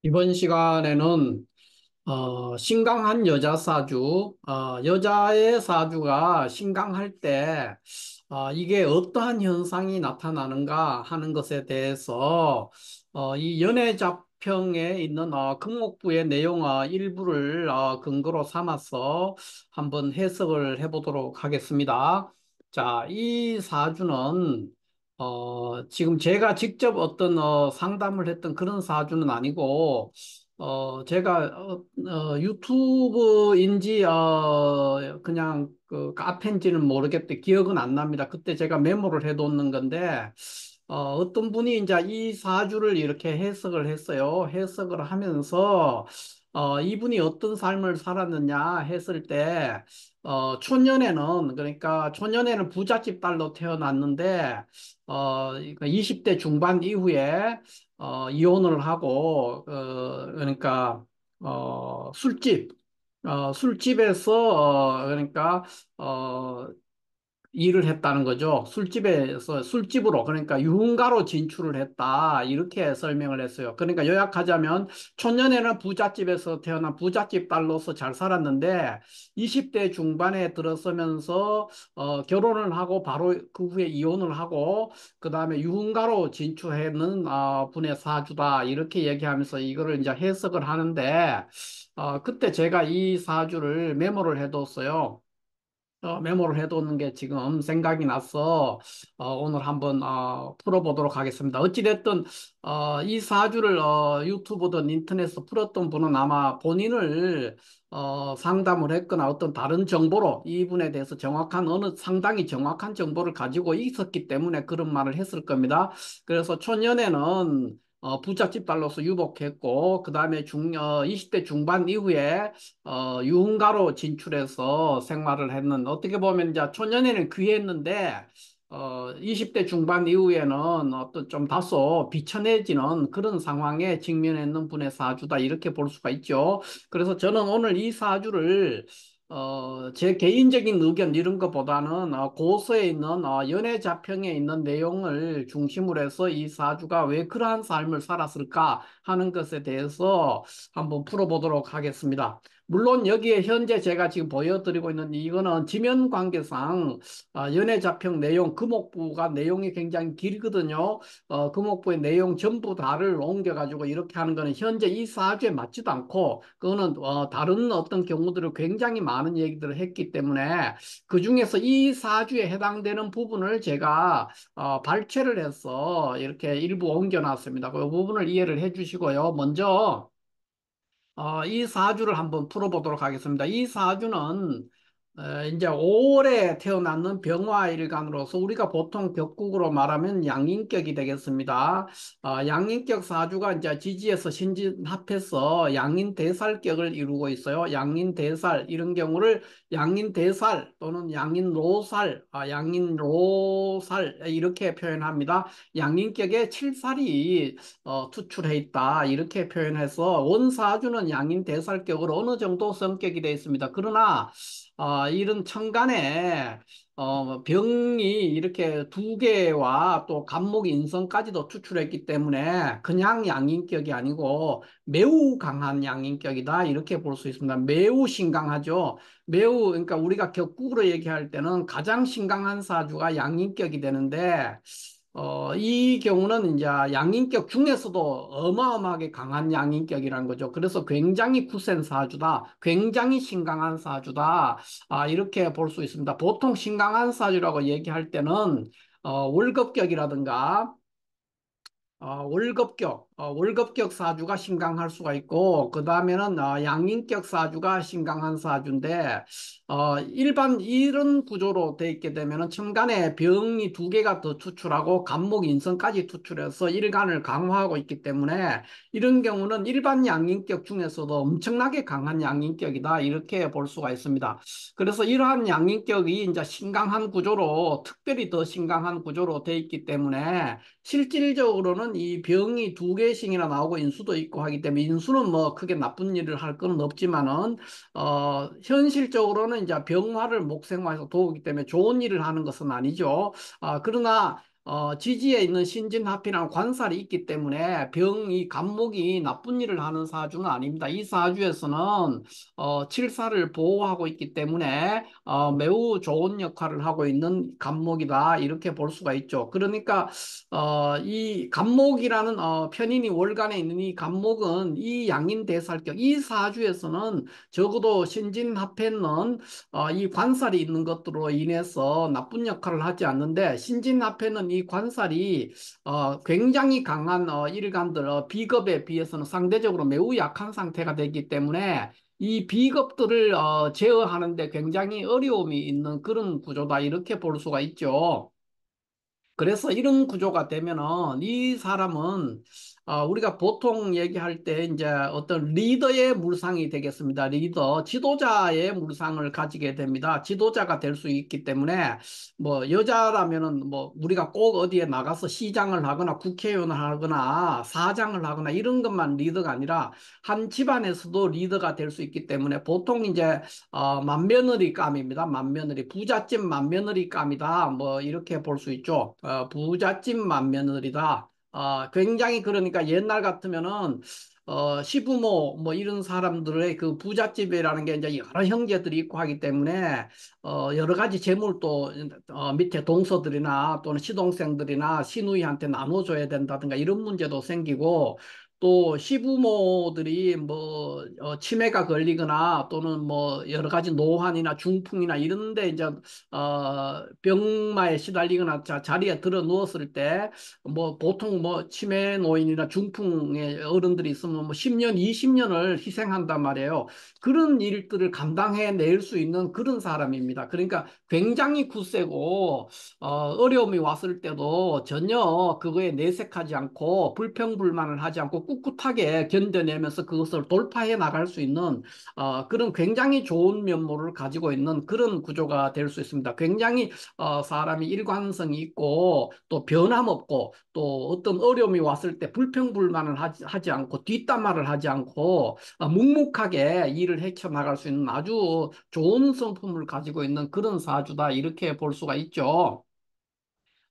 이번 시간에는 신강한 여자 사주, 여자의 사주가 신강할 때 이게 어떠한 현상이 나타나는가 하는 것에 대해서 이 연애자평에 있는 금목부의 내용 일부를 근거로 삼아서 한번 해석을 해보도록 하겠습니다. 자, 이 사주는 지금 제가 직접 어떤 상담을 했던 그런 사주는 아니고 제가 유튜브인지 그냥 그 카페인지는 모르겠대 기억은 안 납니다. 그때 제가 메모를 해뒀는 건데 어떤 분이 이제 이 사주를 이렇게 해석을 했어요. 해석을 하면서 이분이 어떤 삶을 살았느냐 했을 때 초년에는 그러니까 초년에는 부잣집 딸로 태어났는데 20대 중반 이후에 이혼을 하고 그러니까 술집에서 그러니까 어, 일을 했다는 거죠. 술집에서 술집으로 그러니까 유흥가로 진출을 했다 이렇게 설명을 했어요. 그러니까 요약하자면 초년에는 부잣집에서 태어난 부잣집 딸로서 잘 살았는데 20대 중반에 들어서면서 결혼을 하고 바로 그 후에 이혼을 하고 그 다음에 유흥가로 진출하는 분의 사주다 이렇게 얘기하면서 이거를 이제 해석을 하는데 그때 제가 이 사주를 메모를 해뒀어요. 메모를 해두는 게 지금 생각이 나서 오늘 한번 풀어보도록 하겠습니다. 어찌됐든 이 사주를 유튜브든 인터넷에서 풀었던 분은 아마 본인을 상담을 했거나 어떤 다른 정보로 이분에 대해서 정확한 어느 상당히 정확한 정보를 가지고 있었기 때문에 그런 말을 했을 겁니다. 그래서 초년에는 부잣집 딸로서 유복했고 그 다음에 20대 중반 이후에 유흥가로 진출해서 생활을 했는 어떻게 보면 이제 초년에는 귀했는데 20대 중반 이후에는 어떤 좀 다소 비천해지는 그런 상황에 직면했는 분의 사주다 이렇게 볼 수가 있죠. 그래서 저는 오늘 이 사주를 제 개인적인 의견 이런 것보다는 고서에 있는 연애자평에 있는 내용을 중심으로 해서 이 사주가 왜 그러한 삶을 살았을까 하는 것에 대해서 한번 풀어보도록 하겠습니다. 물론 여기에 현재 제가 지금 보여드리고 있는 이거는 지면 관계상 연애자평 내용 금옥부가 내용이 굉장히 길거든요. 금옥부의 내용 전부 다를 옮겨가지고 이렇게 하는 거는 현재 이 사주에 맞지도 않고 그거는 다른 어떤 경우들을 굉장히 많은 얘기들을 했기 때문에 그중에서 이 사주에 해당되는 부분을 제가 발췌를 해서 이렇게 일부 옮겨놨습니다. 그 부분을 이해를 해 주시고요. 먼저 이 사주를 한번 풀어보도록 하겠습니다. 이 사주는 이제 5월에 태어났는 병화일간으로서 우리가 보통 격국으로 말하면 양인격이 되겠습니다. 양인격 사주가 이제 지지에서 신진합해서 양인대살격을 이루고 있어요. 양인대살 이런 경우를 양인대살 또는 양인로살, 양인로살 이렇게 표현합니다. 양인격에 칠살이 투출해 있다 이렇게 표현해서 원사주는 양인 대살격으로 어느 정도 성격이 되어 있습니다. 그러나 이런 천간에 병이 이렇게 두 개와 또 간목 인성까지도 투출했기 때문에 그냥 양인격이 아니고 매우 강한 양인격이다 이렇게 볼 수 있습니다. 매우 신강하죠. 매우 그러니까 우리가 격국으로 얘기할 때는 가장 신강한 사주가 양인격이 되는데 이 경우는 이제 양인격 중에서도 어마어마하게 강한 양인격이라는 거죠. 그래서 굉장히 굳센 사주다. 굉장히 신강한 사주다. 이렇게 볼 수 있습니다. 보통 신강한 사주라고 얘기할 때는 월급격이라든가 월급격 사주가 신강할 수가 있고, 그 다음에는 양인격 사주가 신강한 사주인데, 일반 이런 구조로 돼 있게 되면은 천간에 병이 두 개가 더 투출하고 간목 인성까지 투출해서 일간을 강화하고 있기 때문에 이런 경우는 일반 양인격 중에서도 엄청나게 강한 양인격이다. 이렇게 볼 수가 있습니다. 그래서 이러한 양인격이 이제 신강한 구조로, 특별히 더 신강한 구조로 돼 있기 때문에 실질적으로는 이 병이 두 개씩이나 나오고 인수도 있고 하기 때문에 인수는 뭐 크게 나쁜 일을 할 건 없지만은 현실적으로는 이제 병화를 목생화해서 도우기 때문에 좋은 일을 하는 것은 아니죠. 그러나 지지에 있는 신진화폐라는 관살이 있기 때문에 이 간목이 나쁜 일을 하는 사주는 아닙니다. 이 사주에서는 칠사를 보호하고 있기 때문에 매우 좋은 역할을 하고 있는 간목이다 이렇게 볼 수가 있죠. 그러니까 이 간목이라는 편인이 월간에 있는 이 간목은 이 양인대살격 이 사주에서는 적어도 신진화폐는 이 관살이 있는 것으로 인해서 나쁜 역할을 하지 않는데 신진화폐는 이 관살이 굉장히 강한 일간들 비겁에 비해서는 상대적으로 매우 약한 상태가 되기 때문에 이 비겁들을 제어하는데 굉장히 어려움이 있는 그런 구조다 이렇게 볼 수가 있죠. 그래서 이런 구조가 되면은 이 사람은 우리가 보통 얘기할 때 이제 어떤 리더의 물상이 되겠습니다. 리더, 지도자의 물상을 가지게 됩니다. 지도자가 될 수 있기 때문에 뭐 여자라면은 뭐 우리가 꼭 어디에 나가서 시장을 하거나 국회의원을 하거나 사장을 하거나 이런 것만 리더가 아니라 한 집안에서도 리더가 될 수 있기 때문에 보통 이제 맏며느리감입니다. 맏며느리, 부잣집 맏며느리감이다. 뭐 이렇게 볼 수 있죠. 부잣집 맏며느리다. 굉장히 그러니까 옛날 같으면은 시부모 뭐 이런 사람들의 그 부잣집이라는 게 이제 여러 형제들이 있고 하기 때문에 여러 가지 재물도 밑에 동서들이나 또는 시동생들이나 시누이한테 나눠줘야 된다든가 이런 문제도 생기고 또 시부모들이 뭐 치매가 걸리거나 또는 뭐 여러 가지 노환이나 중풍이나 이런데 이제 병마에 시달리거나 자리에 들어 누웠을 때 뭐 보통 뭐 치매 노인이나 중풍의 어른들이 있으면 뭐 10년, 20년을 희생한단 말이에요. 그런 일들을 감당해낼 수 있는 그런 사람입니다. 그러니까 굉장히 굳세고 어려움이 왔을 때도 전혀 그거에 내색하지 않고 불평불만을 하지 않고 꿋꿋하게 견뎌내면서 그것을 돌파해 나갈 수 있는 그런 굉장히 좋은 면모를 가지고 있는 그런 구조가 될 수 있습니다. 굉장히 사람이 일관성이 있고 또 변함없고 또 어떤 어려움이 왔을 때 불평불만을 하지 않고 뒷담화를 하지 않고 묵묵하게 일을 헤쳐나갈 수 있는 아주 좋은 성품을 가지고 있는 그런 사주다 이렇게 볼 수가 있죠.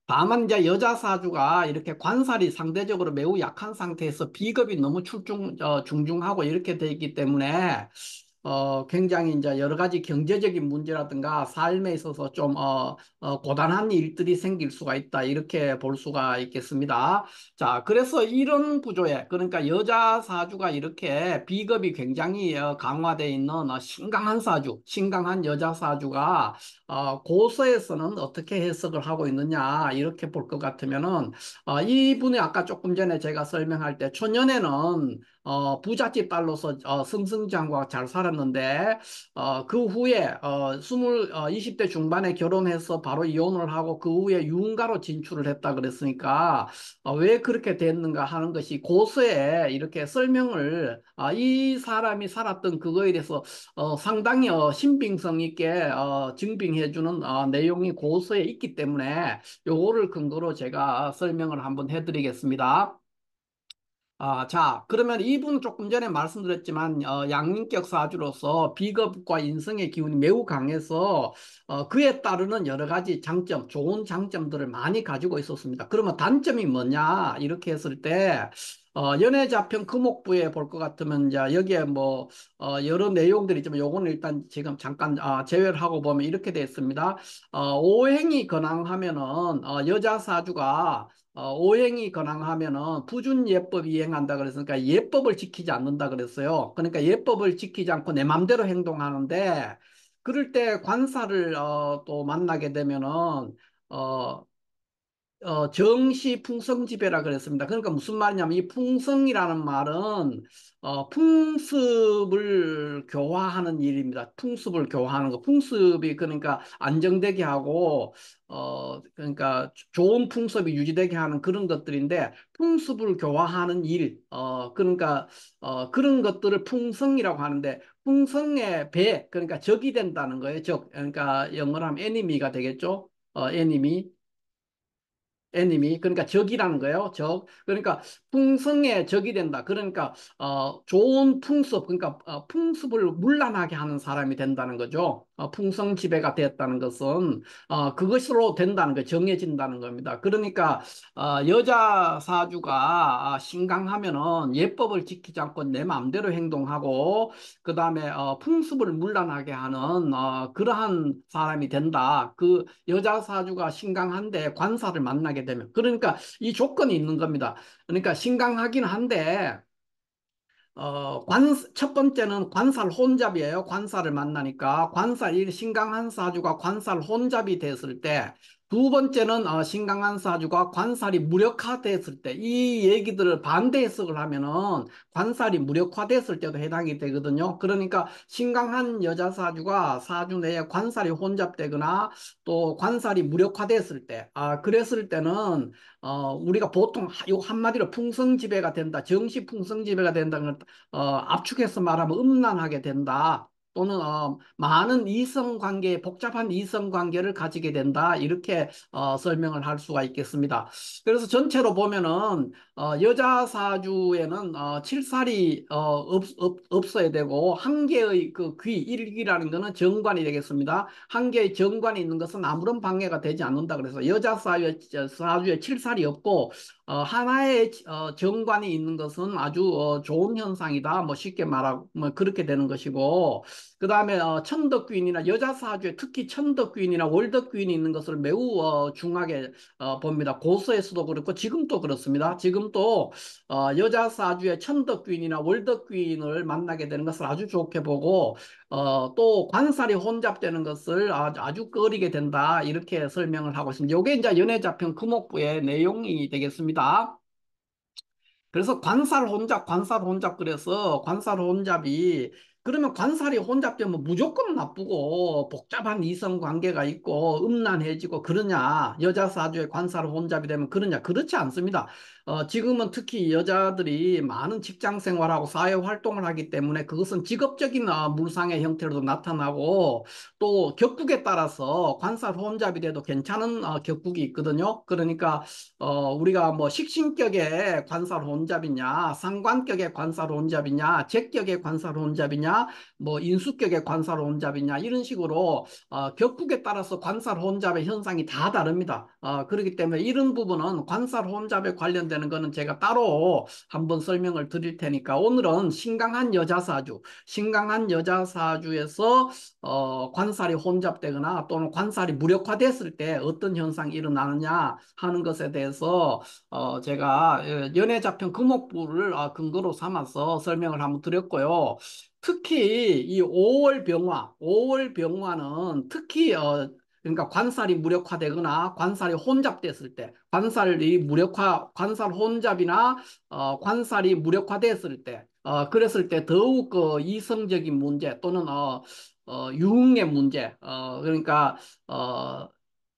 다만 이제 여자 사주가 이렇게 관살이 상대적으로 매우 약한 상태에서 비겁이 너무 중중하고 이렇게 돼 있기 때문에 굉장히 이제 여러 가지 경제적인 문제라든가 삶에 있어서 좀 고단한 일들이 생길 수가 있다 이렇게 볼 수가 있겠습니다. 자, 그래서 이런 구조에 그러니까 여자 사주가 이렇게 비겁이 굉장히 강화되어 있는 신강한 사주, 신강한 여자 사주가 고서에서는 어떻게 해석을 하고 있느냐 이렇게 볼 것 같으면은 이분이 아까 조금 전에 제가 설명할 때 초년에는 부잣집 딸로서 승승장구하고 잘 살았는데 그 후에 20대 중반에 결혼해서 바로 이혼을 하고 그 후에 유흥가로 진출을 했다 그랬으니까 왜 그렇게 됐는가 하는 것이 고서에 이렇게 설명을 이 사람이 살았던 그거에 대해서 상당히 신빙성 있게 증빙해주는 내용이 고서에 있기 때문에 요거를 근거로 제가 설명을 한번 해드리겠습니다. 자, 그러면 이분 조금 전에 말씀드렸지만, 양인격 사주로서 비겁과 인성의 기운이 매우 강해서, 그에 따르는 여러 가지 장점, 좋은 장점들을 많이 가지고 있었습니다. 그러면 단점이 뭐냐? 이렇게 했을 때, 연애자평 금옥부에 볼 것 같으면, 이제 여기에 뭐, 여러 내용들이 있지만, 요거는 일단 지금 잠깐, 제외를 하고 보면 이렇게 되어 있습니다. 오행이 건강하면은, 여자 사주가 오행이 건강하면은 부준 예법 이행한다 그랬으니까 예법을 지키지 않는다 그랬어요. 그러니까 예법을 지키지 않고 내 맘대로 행동하는데 그럴 때 관사를 또 만나게 되면은 어, 정시 풍성지배라 그랬습니다. 그러니까 무슨 말이냐면 이 풍성이라는 말은 풍습을 교화하는 일입니다. 풍습을 교화하는 거. 풍습이 그러니까 안정되게 하고 그러니까 좋은 풍습이 유지되게 하는 그런 것들인데 풍습을 교화하는 일. 그러니까 그런 것들을 풍성이라고 하는데 풍성의 배 그러니까 적이 된다는 거예요. 적. 그러니까 영어로 하면 에니미가 되겠죠. 에니미. 애님이 그러니까 적이라는 거예요. 적. 그러니까 풍성의 적이 된다. 그러니까 좋은 풍습 그러니까 풍습을 문란하게 하는 사람이 된다는 거죠. 풍성 지배가 되었다는 것은 그것으로 된다는 거 정해진다는 겁니다. 그러니까 여자 사주가 신강하면은 예법을 지키지 않고 내 마음대로 행동하고 그다음에 풍습을 문란하게 하는 그러한 사람이 된다. 그 여자 사주가 신강한데 관사를 만나게 되면 그러니까 이 조건이 있는 겁니다. 그러니까 신강하긴 한데 첫 번째는 관살 혼잡이에요. 관살을 만나니까. 이 신강한 사주가 관살 혼잡이 됐을 때, 두 번째는 신강한 사주가 관살이 무력화됐을 때, 이 얘기들을 반대 해석을 하면은 관살이 무력화됐을 때도 해당이 되거든요. 그러니까 신강한 여자 사주가 사주 내에 관살이 혼잡되거나 또 관살이 무력화됐을 때, 그랬을 때는 우리가 보통 요 한마디로 풍성지배가 된다. 정시 풍성지배가 된다는 압축해서 말하면 음란하게 된다. 또는 많은 이성 관계, 복잡한 이성 관계를 가지게 된다. 이렇게 설명을 할 수가 있겠습니다. 그래서 전체로 보면은 여자 사주에는 칠살이 없어야 되고 한 개의 그 일기라는 거는 정관이 되겠습니다. 한 개의 정관이 있는 것은 아무런 방해가 되지 않는다. 그래서 여자 사주에 칠살이 없고 하나의 정관이 있는 것은 아주 좋은 현상이다. 뭐 쉽게 말하고 뭐 그렇게 되는 것이고 그다음에 천덕귀인이나 여자 사주에 특히 천덕귀인이나 월덕귀인이 있는 것을 매우 중하게 봅니다. 고서에서도 그렇고 지금도 그렇습니다. 지금도 여자 사주에 천덕귀인이나 월덕귀인을 만나게 되는 것을 아주 좋게 보고 또 관살이 혼잡되는 것을 아주 꺼리게 된다. 이렇게 설명을 하고 있습니다. 이게 이제 연애자평 금옥부의 내용이 되겠습니다. 그래서 관살 혼잡 그래서 관살 혼잡이 그러면 관살이 혼잡되면 무조건 나쁘고 복잡한 이성 관계가 있고 음란해지고 그러냐 여자 사주에 관살 혼잡이 되면 그러냐 그렇지 않습니다. 지금은 특히 여자들이 많은 직장 생활하고 사회 활동을 하기 때문에 그것은 직업적인 물상의 형태로도 나타나고 또 격국에 따라서 관살 혼잡이 돼도 괜찮은 격국이 있거든요. 그러니까 우리가 뭐 식신격의 관살 혼잡이냐, 상관격의 관살 혼잡이냐, 적격의 관살 혼잡이냐, 뭐 인수격의 관살 혼잡이냐, 이런 식으로 격국에 따라서 관살 혼잡의 현상이 다 다릅니다. 그렇기 때문에 이런 부분은 관살 혼잡에 관련되는 거는 제가 따로 한번 설명을 드릴 테니까 오늘은 신강한 여자 사주에서 관살이 혼잡되거나 또는 관살이 무력화됐을 때 어떤 현상이 일어나느냐 하는 것에 대해서 제가 연애자평 금옥부를 근거로 삼아서 설명을 한번 드렸고요. 특히 이 5월 병화는 특히 그러니까 관살이 무력화되거나 관살이 혼잡됐을 때, 관살 혼잡이나 관살이 무력화됐을 때, 그랬을 때 더욱 이성적인 문제 또는 유흥의 문제, 그러니까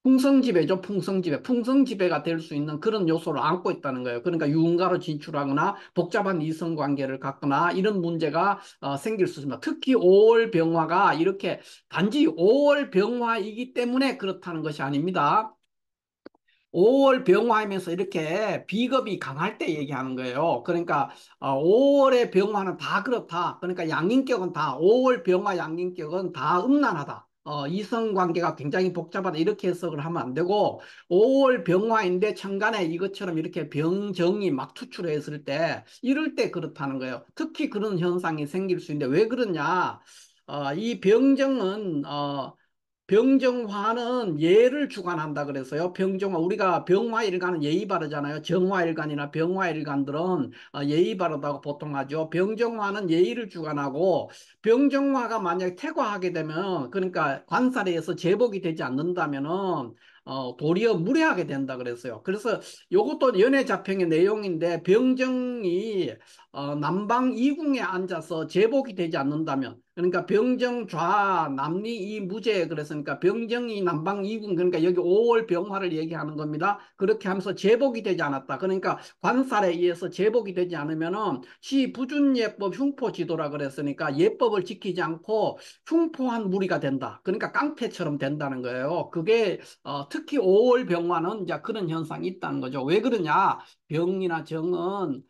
풍성지배죠, 풍성지배. 풍성지배가 될 수 있는 그런 요소를 안고 있다는 거예요. 그러니까 유흥가로 진출하거나 복잡한 이성관계를 갖거나 이런 문제가 생길 수 있습니다. 특히 5월 병화가 이렇게 단지 5월 병화이기 때문에 그렇다는 것이 아닙니다. 5월 병화하면서 이렇게 비겁이 강할 때 얘기하는 거예요. 그러니까 5월의 병화는 다 그렇다. 그러니까 양인격은 다 5월 병화 양인격은 다 음란하다. 이성관계가 굉장히 복잡하다. 이렇게 해석을 하면 안 되고 5월 병화인데 천간에 이것처럼 이렇게 병정이 막 투출했을 때 이럴 때 그렇다는 거예요. 특히 그런 현상이 생길 수 있는데 왜 그러냐? 이 병정은 병정화는 예를 주관한다 그래서요. 병정화 우리가 병화일간은 예의 바르잖아요. 정화일간이나 병화일간들은 예의 바르다고 보통 하죠. 병정화는 예의를 주관하고 병정화가 만약에 퇴화하게 되면 그러니까 관살에 의해서 제복이 되지 않는다면은 도리어 무례하게 된다 그랬어요. 그래서 이것도 연애자평의 내용인데 병정이 남방 이궁에 앉아서 제복이 되지 않는다면 그러니까 병정좌 남리 이무제 그랬으니까 병정이 남방 이궁 그러니까 여기 5월 병화를 얘기하는 겁니다. 그렇게 하면서 제복이 되지 않았다. 그러니까 관살에 의해서 제복이 되지 않으면은 시부준예법 흉포지도라 그랬으니까 예법을 지키지 않고 흉포한 무리가 된다. 그러니까 깡패처럼 된다는 거예요. 그게 특히 5월 병화는 이제 그런 현상이 있다는 거죠. 왜 그러냐? 병이나 정은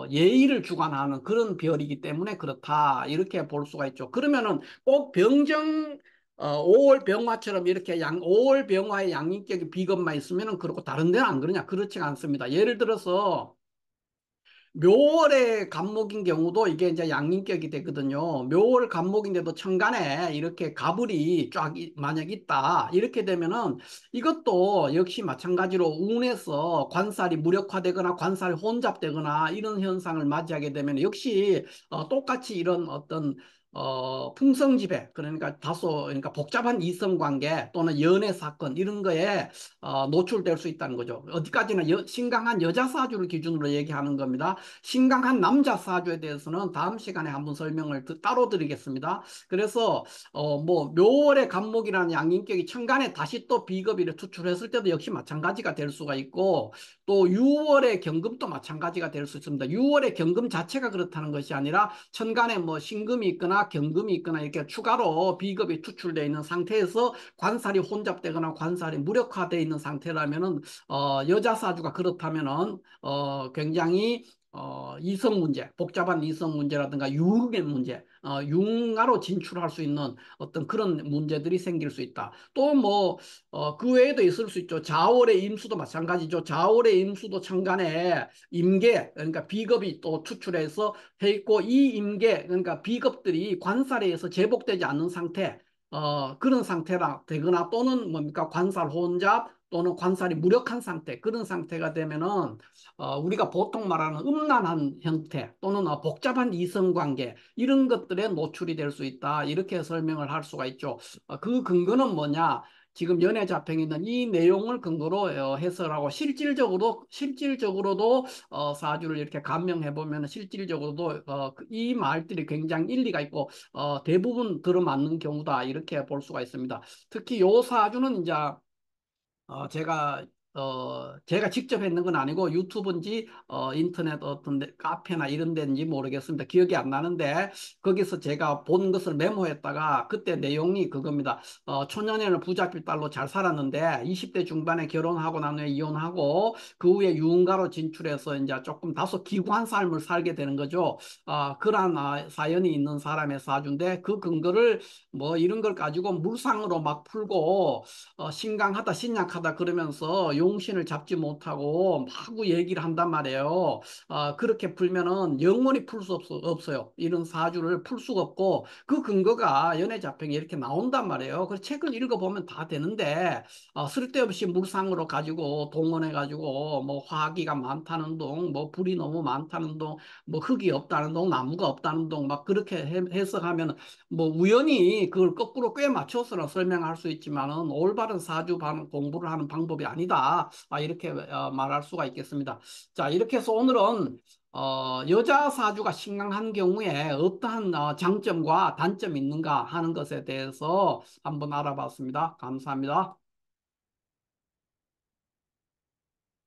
예의를 주관하는 그런 별이기 때문에 그렇다. 이렇게 볼 수가 있죠. 그러면은 꼭 병정 오월 병화처럼 이렇게 오월 병화의 양인격이 비겁만 있으면은 그렇고 다른 데는 안 그러냐? 그렇지가 않습니다. 예를 들어서 묘월의 간목인 경우도 이게 이제 양인격이 되거든요. 묘월 간목인데도 천간에 이렇게 가불이 쫙 만약 있다. 이렇게 되면은 이것도 역시 마찬가지로 운에서 관살이 무력화되거나 관살이 혼잡되거나 이런 현상을 맞이하게 되면 역시 똑같이 이런 어떤 풍성지배, 그러니까 다소 그러니까 복잡한 이성관계 또는 연애 사건 이런 거에 노출될 수 있다는 거죠. 어디까지나 신강한 여자 사주를 기준으로 얘기하는 겁니다. 신강한 남자 사주에 대해서는 다음 시간에 한번 설명을 따로 드리겠습니다. 그래서 뭐 묘월의 간목이라는 양인격이 천간에 다시 또 비겁이를 투출했을 때도 역시 마찬가지가 될 수가 있고, 또 유월의 경금도 마찬가지가 될 수 있습니다. 유월의 경금 자체가 그렇다는 것이 아니라 천간에 뭐 신금이 있거나 경금이 있거나 이렇게 추가로 비겁이 투출되어 있는 상태에서 관살이 혼잡되거나 관살이 무력화되어 있는 상태라면은 여자 사주가 그렇다면은 굉장히 이성 문제, 복잡한 이성 문제라든가 유흥의 문제, 융화로 진출할 수 있는 어떤 그런 문제들이 생길 수 있다. 또 뭐, 그 외에도 있을 수 있죠. 자월의 임수도 마찬가지죠. 자월의 임수도 천간에 임계, 그러니까 비겁이 또 추출해서 돼 있고, 이 임계, 그러니까 비겁들이 관살에 의해서 제복되지 않는 상태, 그런 상태라 되거나 또는 뭡니까 관살 혼잡 또는 관살이 무력한 상태 그런 상태가 되면은 우리가 보통 말하는 음란한 형태 또는 복잡한 이성관계 이런 것들에 노출이 될 수 있다 이렇게 설명을 할 수가 있죠. 그 근거는 뭐냐? 지금 연애 자평에 있는 이 내용을 근거로 해설하고 실질적으로도 사주를 이렇게 감명해 보면 실질적으로도 이 말들이 굉장히 일리가 있고 대부분 들어맞는 경우다 이렇게 볼 수가 있습니다. 특히 요 사주는 이제 제가 직접 했는 건 아니고 유튜브인지 인터넷 어떤 카페나 이런 데인지 모르겠습니다. 기억이 안 나는데 거기서 제가 본 것을 메모했다가 그때 내용이 그겁니다. 초년에는 부잣집 딸로 잘 살았는데 20대 중반에 결혼하고 난 후에 이혼하고 그 후에 유흥가로 진출해서 이제 조금 다소 기구한 삶을 살게 되는 거죠. 그러한 사연이 있는 사람의 사주인데 그 근거를 뭐 이런 걸 가지고 물상으로 막 풀고 신강하다 신약하다 그러면서 용신을 잡지 못하고 마구 얘기를 한단 말이에요. 그렇게 풀면은 영원히 풀 수 없어요. 이런 사주를 풀 수가 없고 그 근거가 연애자평에 이렇게 나온단 말이에요. 그 책을 읽어보면 다 되는데 쓸데없이 물상으로 가지고 동원해 가지고 뭐 화기가 많다는 동, 뭐 불이 너무 많다는 동, 뭐 흙이 없다는 동, 나무가 없다는 동 막 그렇게 해석하면 뭐 우연히 그걸 거꾸로 꽤 맞춰서는 설명할 수 있지만은 올바른 사주 공부를 하는 방법이 아니다. 이렇게 말할 수가 있겠습니다. 자, 이렇게 해서 오늘은 여자 사주가 신강한 경우에 어떠한 장점과 단점이 있는가 하는 것에 대해서 한번 알아봤습니다. 감사합니다.